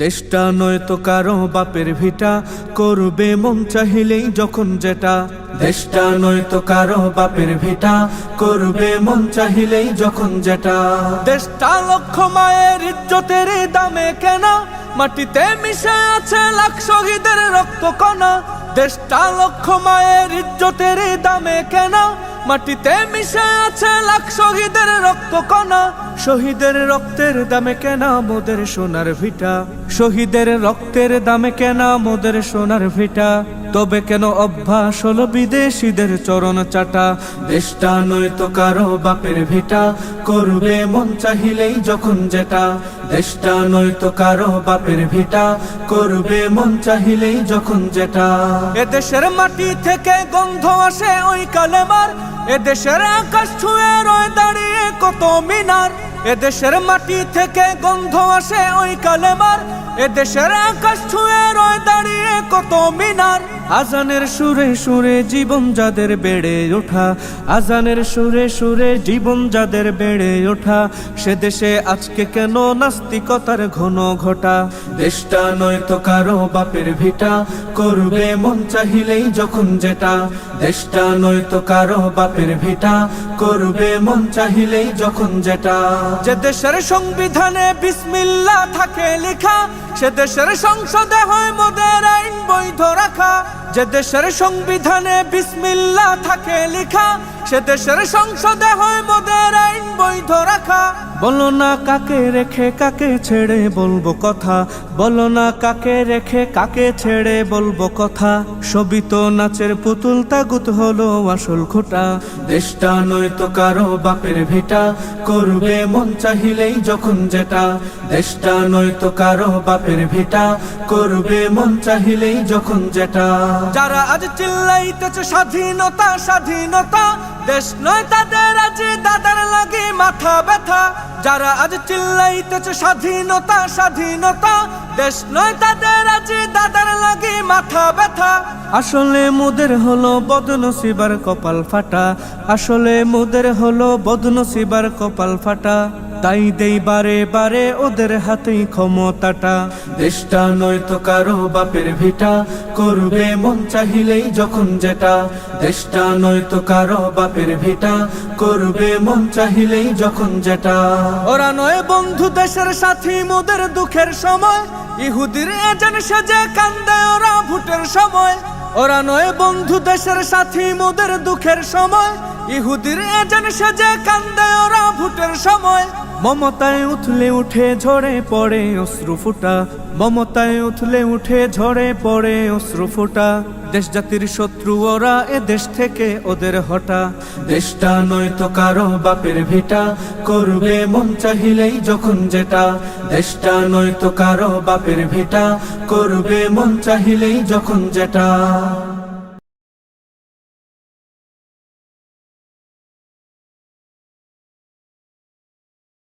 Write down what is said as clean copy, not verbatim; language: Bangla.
দেশটা নয়তো কারো বাপের ভিটা, করবে মন চাহিলেই যখন যেটা। দেশটা নয়তো কারো বাপের ভিটা, করবে মন চাহিলেই যখন যেটা। দেশটা লক্ষ মায়ের ইজ্জতের দামে কেনা, মাটিতে মিশে আছে লাখ শহীদের রক্ত কণা। দেশটা লক্ষ মায়ের ইজ্জতের দামে কেনা, মাটিতে মিশে আছে লাখ শহীদের রক্ত কণা। শহীদের রক্তের দামে কেনা মোদের সোনার ভিটা, শহীদের রক্তের দামে কেনা মোদের সোনার ভিটা। তবে কেন অভ্যাস হলো বিদেশিদের চরণ চাটা। দেশটা নয়তো কারো বাপের ভিটা, করবে মন চাহিলেই যখন যেটা। দেশটা নয়তো কারো বাপের ভিটা, করবে মন চাহিলেই যখন যেটা। এদেশের মাটি থেকে গন্ধ আসে ওই কালেমার, এদেশের আকাশ ছুঁয়ে রয়ে দাঁড়িয়ে কত মিনার। এদেশের মাটি থেকে গন্ধ আসে ওই কালেমার, এদেশের আকাশ ছুঁয়ে রয়ে দাঁড়িয়ে কত মিনার। আজানের সুরে সুরে জীবন যাদের বেড়ে ওঠা, আজানের সুরে সুরে জীবন যাদের বেড়ে ওঠা। সে দেশে আজকে কেন নাস্তিকতার ঘন ঘটা। দেশটা নয়তো কারো বাপের ভিটা, করবে মন চাহিলেই যখন যেটা। দেশটা নয়তো কারো বাপের ভিটা, করবে মন চাহিলেই যখন যেটা। যে দেশের সংবিধানে বিসমিল্লাহ থাকে লেখা, সে দেশের সংসদে হয় মোদের আইন বৈধ রাখা। যে দেশের সংবিধানে বিসমিল্লাহ থাকে লেখা, সে দেশের সংসদে হয় মোদের আইন বৈধ রাখা। বলো না কাকে রেখে কাকে ছেড়ে বলবো কথা, বলো না কাকে রেখে কাকে ছেড়ে বলবো কথা। সবই তো নাচের পুতুল, তাগুত হলো আসল খোটা। দেশটা নয়তো কারো বাপের ভিটা, করবে মন চাহিলেই যখন যেটা। দেশটা নয়তো কারো বাপের ভিটা, করবে মন চাহিলেই যখন যেটা। যারা আজ চিল্লাইতেছে স্বাধীনতা স্বাধীনতা, দেশ নয় তাদের আজ দাদার লাগে মাথা ব্যথা। যারা আজ চিল্লাইতেছে স্বাধীনতা স্বাধীনতা, দেশ নয় তাদের আজ দাদার লাগে মাথা ব্যথা। আসলে মোদের হলো বদনসিবার কপাল ফাটা, আসলে মোদের হলো বদনসিবার কপাল ফাটা। তাই দেই বারে বারে ওদের হাতেই ক্ষমতাটা। দেশটা নয়তো কারো বাপের ভিটা, করবে মন চাহিলেই যখন যেটা। দেশটা নয়তো কারো বাপের ভিটা, করবে মন চাহিলেই যখন যেটা। ওরা নয় বন্ধু দেশের সাথী মোদের দুঃখের সময়, ইহুদির এজেন্ট সেজে কান্দে ওরা ভোটের সময়। ওরা নয় বন্ধু দেশের সাথী মোদের দুঃখের সময়, ইহুদির এজেন্ট সেজে কান্দে ওরা ভোটের সময়। মমতায় উথলে উঠে ঝরে পড়ে অশ্রু ফুটা, মমতায় উথলে উঠে ঝরে পড়ে অশ্রু ফুটা। দেশ জাতির শত্রু ওরা, এ দেশ থেকে ওদের হটা। দেশটা নয়তো কারো বাপের ভিটা, করবে মন চাহিলেই যখন যেটা। দেশটা নয়তো কারো বাপের ভিটা, করবে মন চাহিলেই যখন যেটা।